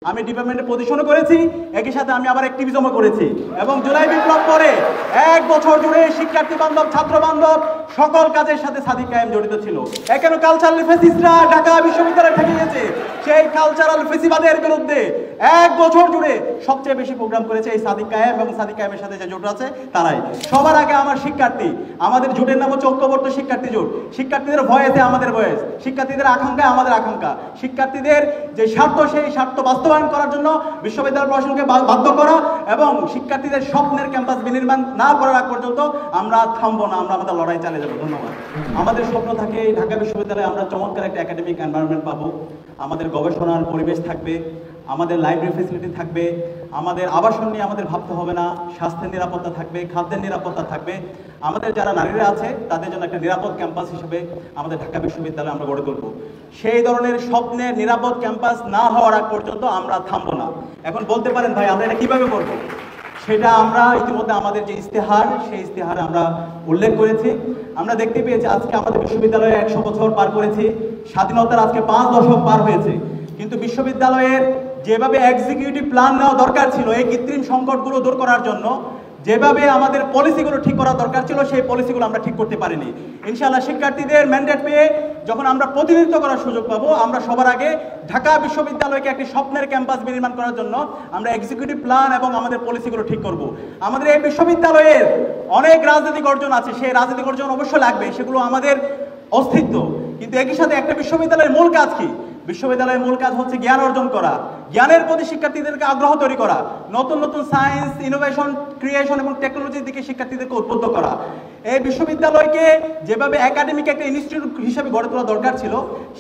আমি ডিপার্টমেন্টে পজিশনও করেছি, একই সাথে আমি আবার অ্যাক্টিভিজমও করেছি এবং জুলাই বিপ্লব পরে 1 বছর জুড়ে শিক্ষার্থী বান্ধব ছাত্র বান্ধব সকল কাজের সাথে সাদিক কায়েম জড়িত ছিল। এখানে কালচারাল ফেসিস্টরা ঢাকা বিশ্ববিদ্যালয়ে ঠেকিয়েছে, সেই কালচারাল ফেসিবাদের বিরুদ্ধে 1 বছর জুড়ে সবচেয়ে বেশি প্রোগ্রাম করেছে এই সাদিক কায়েম এবং সাদিক কায়েমের সাথে যে জোট আছে তারাই। সবার আগে আমার শিক্ষার্থী, আমাদের জোটের নাম হচ্ছে ঐক্যবদ্ধ শিক্ষার্থী জোট। শিক্ষার্থীদের ভয়েতে আমাদের ভয়েস, শিক্ষার্থীদের আকাঙ্ক্ষায় আমাদের আকাঙ্ক্ষা, শিক্ষার্থীদের যে স্বার্থ সেই স্বার্থ বাস্তবায়ন করার জন্য বিশ্ববিদ্যালয় প্রশাসনকে বাধ্য করা এবং শিক্ষার্থীদের স্বপ্নের ক্যাম্পাস বিনির্মাণ না করার আগ পর্যন্ত আমরা থামবো না, আমরা আমাদের লড়াই চালিয়ে যাবো। ধন্যবাদ। আমাদের স্বপ্ন থাকে এই ঢাকা বিশ্ববিদ্যালয়ে আমরা চমৎকার একটা একাডেমিক এনভায়রনমেন্ট পাবো, আমাদের গবেষণার পরিবেশ থাকবে, আমাদের লাইব্রেরি ফেসিলিটি থাকবে, আমাদের আবাসন নিয়ে আমাদের ভাবতে হবে না, স্বাস্থ্যের নিরাপত্তা থাকবে, খাদ্যের নিরাপত্তা থাকবে, আমাদের যারা নারীরা আছে তাদের জন্য একটা নিরাপদ ক্যাম্পাস হিসেবে আমাদের ঢাকা বিশ্ববিদ্যালয় আমরা গড়ে তুলব। সেই ধরনের স্বপ্নের নিরাপদ ক্যাম্পাস না হওয়ার আগ পর্যন্ত আমরা থামবো না। এখন বলতে পারেন ভাই আমরা এটা কিভাবে করবো, সেটা আমরা ইতিমধ্যে আমাদের যে ইস্তেহার সেই ইস্তেহারে আমরা উল্লেখ করেছি। আমরা দেখতে পেয়েছি আজকে আমাদের বিশ্ববিদ্যালয়ে 100 বছর পার করেছি, স্বাধীনতার আজকে 5 দশক পার হয়েছে, কিন্তু বিশ্ববিদ্যালয়ের যেভাবে এক্সিকিউটিভ প্ল্যান নেওয়া দরকার ছিল এই কৃত্রিম সংকটগুলো দূর করার জন্য, যেভাবে আমাদের পলিসিগুলো ঠিক করা দরকার ছিল সেই পলিসিগুলো আমরা ঠিক করতে পারিনি। ইনশাআল্লাহ শিক্ষার্থীদের ম্যান্ডেট পেয়ে যখন আমরা প্রতিনিধিত্ব করার সুযোগ পাবো, আমরা সবার আগে ঢাকা বিশ্ববিদ্যালয়কে একটি স্বপ্নের ক্যাম্পাস নির্মাণ করার জন্য আমরা এক্সিকিউটিভ প্ল্যান এবং আমাদের পলিসিগুলো ঠিক করব। আমাদের এই বিশ্ববিদ্যালয়ের অনেক রাজনৈতিক অর্জন আছে, সেই রাজনৈতিক অর্জন অবশ্যই লাগবে, সেগুলো আমাদের অস্তিত্ব, কিন্তু একই সাথে একটা বিশ্ববিদ্যালয়ের মূল কাজ কি? বিশ্ববিদ্যালয়ের মূল কাজ হচ্ছে জ্ঞান অর্জন করা, জ্ঞানের প্রতি শিক্ষার্থীদেরকে আগ্রহ তৈরি করা, নতুন নতুন সায়েন্স, ইনোভেশন, ক্রিয়েশন এবং টেকনোলজির দিকে শিক্ষার্থীদেরকে উদ্বুদ্ধ করা। এই বিশ্ববিদ্যালয়কে যেভাবে একাডেমিক একটা ইনস্টিটিউট হিসেবে গড়ে তোলা দরকার ছিল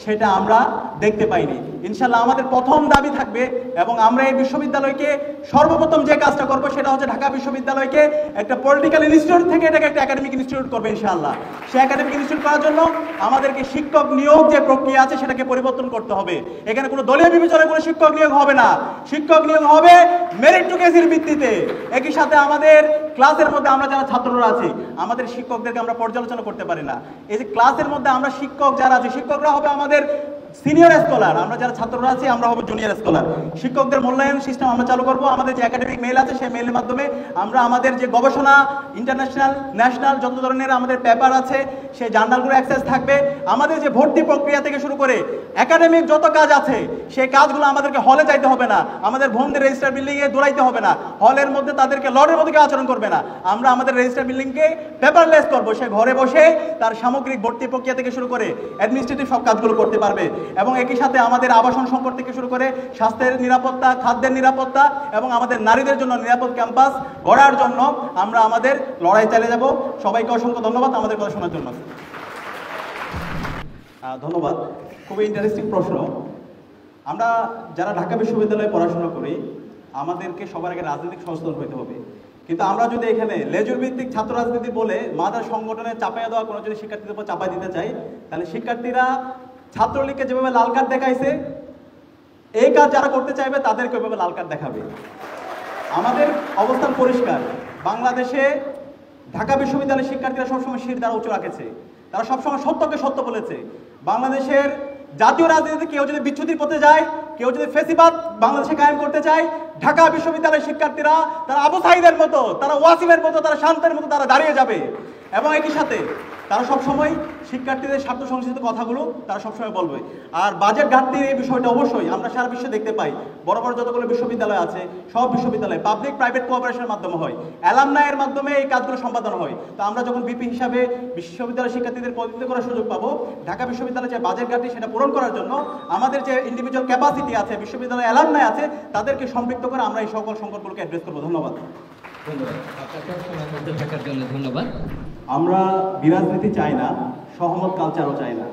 সেটা আমরা দেখতে পাইনি। ইনশাল্লাহ আমাদের প্রথম দাবি থাকবে এবং আমরা এই বিশ্ববিদ্যালয়কে সর্বপ্রথম যে কাজটা করবো সেটা হচ্ছে ঢাকা বিশ্ববিদ্যালয়কে একটা পলিটিক্যাল ইনস্টিটিউট থেকে এটাকে একটা একাডেমিক ইনস্টিটিউট করবে ইনশাআল্লাহ। সেই একাডেমিক ইনস্টিটিউট করার জন্য আমাদেরকে শিক্ষক নিয়োগ যে প্রক্রিয়া আছে সেটাকে পরিবর্তন করতে হবে। এখানে কোনো দলীয় বিবেচনায় কোনো শিক্ষক নিয়োগ হবে না, শিক্ষক নিয়োগ হবে মেরিটোক্রেসির ভিত্তিতে। একই সাথে আমাদের ক্লাসের মধ্যে আমরা যারা ছাত্ররা আছি আমাদের শিক্ষকদেরকে আমরা পর্যালোচনা করতে পারি না। এই যে ক্লাসের মধ্যে আমরা শিক্ষক যারা আছে, শিক্ষকরা হবে আমাদের সিনিয়র স্কলার, আমরা যারা ছাত্ররা আছি আমরা হবো জুনিয়র স্কলার। শিক্ষকদের মূল্যায়ন সিস্টেম আমরা চালু করবো। আমাদের যে একাডেমিক মেইল আছে সেই মেইলের মাধ্যমে আমরা আমাদের যে গবেষণা, ইন্টারন্যাশনাল, ন্যাশনাল যত ধরনের আমাদের পেপার আছে সেই জার্নালগুলো অ্যাক্সেস থাকবে। আমাদের যে ভর্তি প্রক্রিয়া থেকে শুরু করে একাডেমিক যত কাজ আছে সেই কাজগুলো আমাদেরকে হলে যাইতে হবে না, আমাদের ভবনদের রেজিস্টার বিল্ডিংয়ে দৌড়াইতে হবে না, হলের মধ্যে তাদেরকে লর্ডের মধ্যে আচরণ করবে না। আমরা আমাদের রেজিস্টার বিল্ডিংকে পেপারলেস করবো, সে ঘরে বসে তার সামগ্রিক ভর্তি প্রক্রিয়া থেকে শুরু করে অ্যাডমিনিস্ট্রেটিভ সব কাজগুলো করতে পারবে। এবং একই সাথে আমাদের আবাসন সংকট থেকে শুরু করে স্বাস্থ্যের নিরাপত্তা, খাদ্যের নিরাপত্তা এবং আমাদের নারীদের জন্য নিরাপদ ক্যাম্পাস গড়ার জন্য আমরা আমাদের লড়াই চালিয়ে যাব। সবাইকে অসংখ্য ধন্যবাদ আমাদের কথা শোনার জন্য। ধন্যবাদ। খুবই ইন্টারেস্টিং প্রশ্ন। আমরা যারা ঢাকা বিশ্ববিদ্যালয়ে পড়াশোনা করি আমাদেরকে সবার আগে রাজনৈতিক সচেতন হতে হবে, কিন্তু আমরা যদি এখানে লেজুর ভিত্তিক ছাত্র রাজনীতি বলে মাদার সংগঠনে চাপাইয়া দেওয়া কোনো যদি শিক্ষার্থীদের উপর চাপাই দিতে চাই, তাহলে শিক্ষার্থীরা ছাত্রলীগকে যেভাবে লাল কার্ড দেখাইছে এই কাজ যারা করতে চাইবে তাদেরকে ওইভাবে লাল কার্ড দেখাবে। আমাদের অবস্থান পরিষ্কার। বাংলাদেশে ঢাকা বিশ্ববিদ্যালয়ের শিক্ষার্থীরা সবসময় শির দ্বারা উঁচু রাখেছে, তারা সবসময় সত্যকে সত্য বলেছে। বাংলাদেশের জাতীয় রাজনীতিতে কেউ যদি বিচ্যুতির পথে যায়, কেউ যদি ফেসিবাদ বাংলাদেশে কায়েম করতে চায়, ঢাকা বিশ্ববিদ্যালয়ের শিক্ষার্থীরা তারা আবু সাঈদের মতো, তারা ওয়াসিমের মতো, তারা শান্তের মতো তারা দাঁড়িয়ে যাবে। এবং একই সাথে তারা সবসময় শিক্ষার্থীদের স্বার্থ সংশ্লিষ্ট কথাগুলো তারা সবসময় বলবে। আর বাজেট ঘাটতির এই বিষয়টা অবশ্যই আমরা সারা বিশ্বে দেখতে পাই। বড় বড় যতগুলো বিশ্ববিদ্যালয় আছে সব বিশ্ববিদ্যালয় পাবলিক প্রাইভেট কোঅপারেশনের মাধ্যমে হয়, অ্যালামনাইয়ের মাধ্যমে এই কাজগুলো সম্পাদন হয়। তো আমরা যখন বিপি হিসাবে বিশ্ববিদ্যালয় শিক্ষার্থীদের প্রতিনিধিত্ব করার সুযোগ পাবো, ঢাকা বিশ্ববিদ্যালয়ের যে বাজেট ঘাটতি সেটা পূরণ করার জন্য আমাদের যে ইন্ডিভিজুয়াল ক্যাপাসিটি আছে, বিশ্ববিদ্যালয় অ্যালামনাই আছে, তাদেরকে সম্পৃক্ত করে আমরা এই সকল সংকটগুলোকে অ্যাড্রেস করবো। ধন্যবাদ। ধন্যবাদ। আমরা বিরাজনীতি চাই না, সহমত কালচারও চাই না,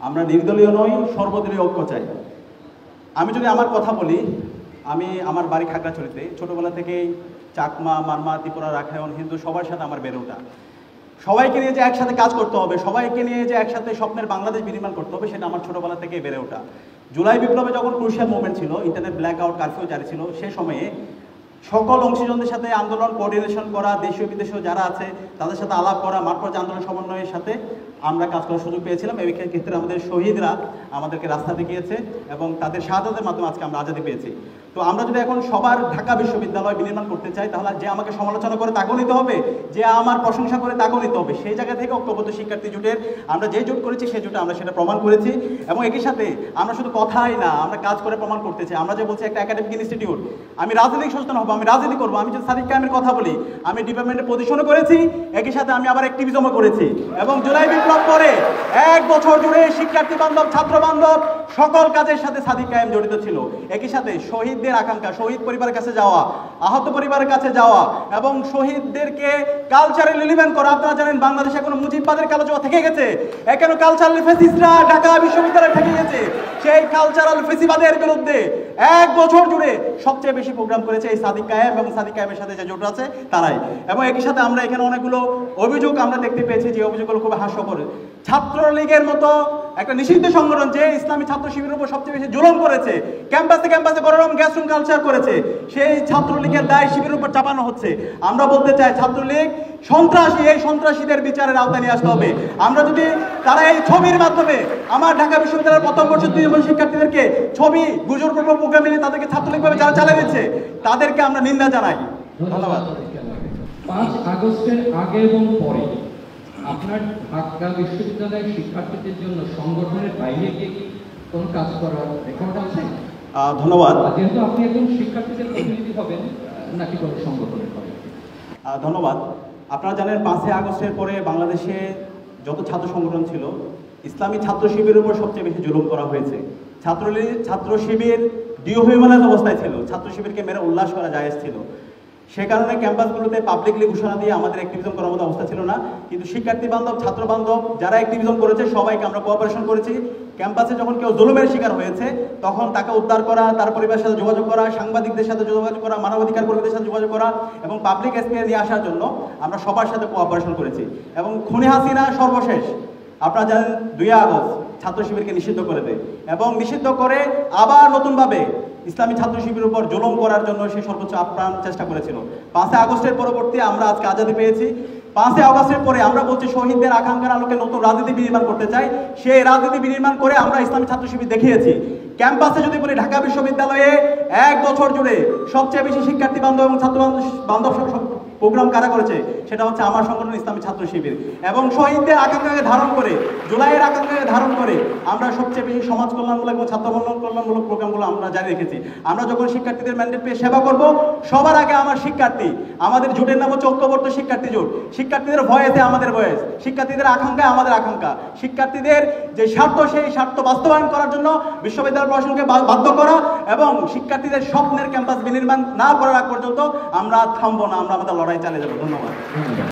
আমরা নির্দলীয় নই, সর্বদলীয় ঐক্য চাই। আমি যদি আমার কথা বলি, আমি আমার বাড়ি খাগড়াছড়িতে, ছোটোবেলা থেকেই চাকমা, মারমা, ত্রিপুরা, রাখায়ন, হিন্দু সবার সাথে আমার বেড়ে ওঠা। সবাইকে নিয়ে যে একসাথে কাজ করতে হবে, সবাইকে নিয়ে যে একসাথে স্বপ্নের বাংলাদেশ বিনির্মাণ করতে হবে, সেটা আমার ছোটোবেলা থেকেই বেড়ে ওঠা। জুলাই বিপ্লবে যখন ক্রুশিয়াল মুভমেন্ট ছিল, ইন্টারনেট ব্ল্যাক আউট কারফিউ জারি ছিল, সে সময়ে সকল অংশীজনদের সাথে আন্দোলন কোঅর্ডিনেশন করা, দেশীয় বিদেশীয় যারা আছে তাদের সাথে আলাপ করা, মাঠ পর্যায়ে আন্দোলন সমন্বয়ের সাথে আমরা কাজ করার সুযোগ পেয়েছিলাম। এই ক্ষেত্রে আমাদের শহীদরা আমাদেরকে রাস্তা দেখিয়েছে এবং তাদের শাহাদাতের মাধ্যমে আজকে আমরা আজাদি পেয়েছি। তো আমরা যদি এখন সবার ঢাকা বিশ্ববিদ্যালয় বিনির্মাণ করতে চাই, তাহলে যে আমাকে সমালোচনা করে তাকেও নিতে হবে, যে আমার প্রশংসা করে তাকেও নিতে হবে। সেই জায়গা থেকে ঐক্যবদ্ধ শিক্ষার্থী জোটের আমরা যে জোট করেছি সেই জোটে আমরা সেটা প্রমাণ করেছি। এবং একই সাথে আমরা শুধু কথাই না, আমরা কাজ করে প্রমাণ করতে চাই। আমরা যে বলছি একটা একাডেমিক ইনস্টিটিউট, আমি রাজনৈতিক সচেতন হবো, আমি রাজনীতি করবো। আমি যদি সাদিক কায়েমের কথা বলি, আমি ডিপার্টমেন্টে পজিশনও করেছি, একই সাথে আমি আবার অ্যাক্টিভিজমও করেছি। এবং জুলাই বিপ্লব পরে 1 বছর জুড়ে শিক্ষার্থী বান্ধব, ছাত্র বান্ধব সকল কাজের সাথে সাদিক কায়েম জড়িত ছিল। একই সাথে শহীদদের আকাঙ্ক্ষা, শহীদ পরিবারের কাছে যাওয়া, আহত পরিবারের কাছে যাওয়া এবং শহীদদেরকে কালচারাল এলিমেন্ট করা। আপনারা জানেন বাংলাদেশে কোনো মুজিববাদের কালচার থেকে গেছে, এখনো কালচারাল ফেসিস্টরা ঢাকা বিশ্ববিদ্যালয়ে থেকে গেছে। সেই কালচারাল ফেসিবাদের বিরুদ্ধে 1 বছর জুড়ে সবচেয়ে বেশি প্রোগ্রাম করেছে এই সাদিক কায়েম এবং সাদিক কায়েমের সাথে যে জোট আছে তারাই। এবং একই সাথে আমরা এখানে অনেকগুলো অভিযোগ আমরা দেখতে পেয়েছি, যে অভিযোগগুলো খুব হাস্যকর। ছাত্রলীগের মতো একটা নিষিদ্ধ সংগঠন যে ইসলামী ছাত্র শিবিরের উপর সবচেয়ে বেশি জুলুম করেছে, ক্যাম্পাসে ক্যাম্পাসে গরম গ্যাসরুম কালচার করেছে, সেই ছাত্রলীগের দায় শিবিরের উপর চাপানো হচ্ছে। আমরা বলতে চাই ছাত্রলীগ সন্ত্রাসী, এই সন্ত্রাসীদের বিচারের আওতায় নিয়ে আসতে হবে। আমরা যদি তারা এই ছবির মাধ্যমে আমার ঢাকা বিশ্ববিদ্যালয়ের প্রথম বর্ষের 2 জন শিক্ষার্থীদেরকে ছবি গুজর প্রোগ্রাম নিয়ে তাদেরকে ছাত্রলীগভাবে যারা চালিয়ে দিচ্ছে তাদেরকে আমরা নিন্দা জানাই। ধন্যবাদ। 5 আগস্টের আগে এবং পরে আপনার ঢাকা বিশ্ববিদ্যালয়ের শিক্ষার্থীদের জন্য সংগঠনের বাইরে গিয়ে কি কোনো কাজ করার রেকর্ড আছে? ধন্যবাদ। যেহেতু আপনি একজন শিক্ষার্থীদের প্রতিনিধি হবেন নাকি কোনো সংগঠনের হবেন? ধন্যবাদ। আপনারা জানেন 5 আগস্টের পরে বাংলাদেশে যত ছাত্র সংগঠন ছিল, ইসলামী ছাত্র শিবিরের উপর সবচেয়ে বেশি জুলুম করা হয়েছে। ছাত্র শিবির ডিওহিউম্যানাইজ অবস্থায় ছিল, ছাত্র শিবিরকে মেরে উল্লাস করা জায়েজ ছিল। সে কারণে ক্যাম্পাসগুলোতে পাবলিকলি ঘোষণা দিয়ে আমাদের অ্যাক্টিভিজম করার মতো অবস্থা ছিল না। কিন্তু শিক্ষার্থী বান্ধব, ছাত্র বান্ধব যারা অ্যাক্টিভিজম করেছে সবাইকে আমরা কোঅপারেশন করেছি। ক্যাম্পাসে যখন কেউ জুলুমের শিকার হয়েছে তখন তাকে উদ্ধার করা, তার পরিবারের সাথে যোগাযোগ করা, সাংবাদিকদের সাথে যোগাযোগ করা, মানবাধিকার কর্মীদের সাথে যোগাযোগ করা এবং পাবলিক স্পেসে নিয়ে আসার জন্য আমরা সবার সাথে কোঅপারেশন করেছি। এবং খুনি হাসিনা সর্বশেষ আপনারা জানেন 2 আগস্ট ছাত্র শিবিরকে নিষিদ্ধ করে দেয় এবং নিষিদ্ধ করে আবার নতুনভাবে ইসলামী ছাত্র শিবিরের উপর জুলুম করার জন্য সে সর্বোচ্চ আপ্রাণ চেষ্টা করেছিল। 5 আগস্টের পরবর্তী আমরা আজকে আজাদি পেয়েছি। 5 আগস্টের পরে আমরা বলছি শহীদদের আকাঙ্ক্ষার আলোকে নতুন রাজনীতি বিনির্মাণ করতে চাই। সেই রাজনীতি বিনির্মাণ করে আমরা ইসলামী ছাত্র শিবির দেখিয়েছি। ক্যাম্পাসে যদি বলি ঢাকা বিশ্ববিদ্যালয়ে 1 বছর জুড়ে সবচেয়ে বেশি শিক্ষার্থী বান্ধব এবং ছাত্র বান্ধব প্রোগ্রাম কারা করেছে, সেটা হচ্ছে আমার সংগঠন ইসলামী ছাত্র শিবির। এবং শহীদদের আকাঙ্ক্ষাকে ধারণ করে, জুলাইয়ের আকাঙ্ক্ষাকে ধারণ করে আমরা সবচেয়ে বেশি সমাজ কল্যাণমূলক এবং ছাত্র কল্যাণমূলক প্রোগ্রামগুলো আমরা জারি রেখেছি। আমরা যখন শিক্ষার্থীদের ম্যান্ডেট পেয়ে সেবা করব, সবার আগে আমার শিক্ষার্থী, আমাদের জোটের নাম হচ্ছে ঐক্যবদ্ধ শিক্ষার্থী জোট। শিক্ষার্থীদের ভয়েসে আমাদের ভয়েস, শিক্ষার্থীদের আকাঙ্ক্ষায় আমাদের আকাঙ্ক্ষা, শিক্ষার্থীদের যে স্বার্থ সেই স্বার্থ বাস্তবায়ন করার জন্য বিশ্ববিদ্যালয় প্রশাসনকে বাধ্য করা এবং শিক্ষার্থীদের স্বপ্নের ক্যাম্পাস বিনির্মাণ না করার আগ পর্যন্ত আমরা থামবো না, আমরা আমাদের লড়াই চালিয়ে যাবো। ধন্যবাদ।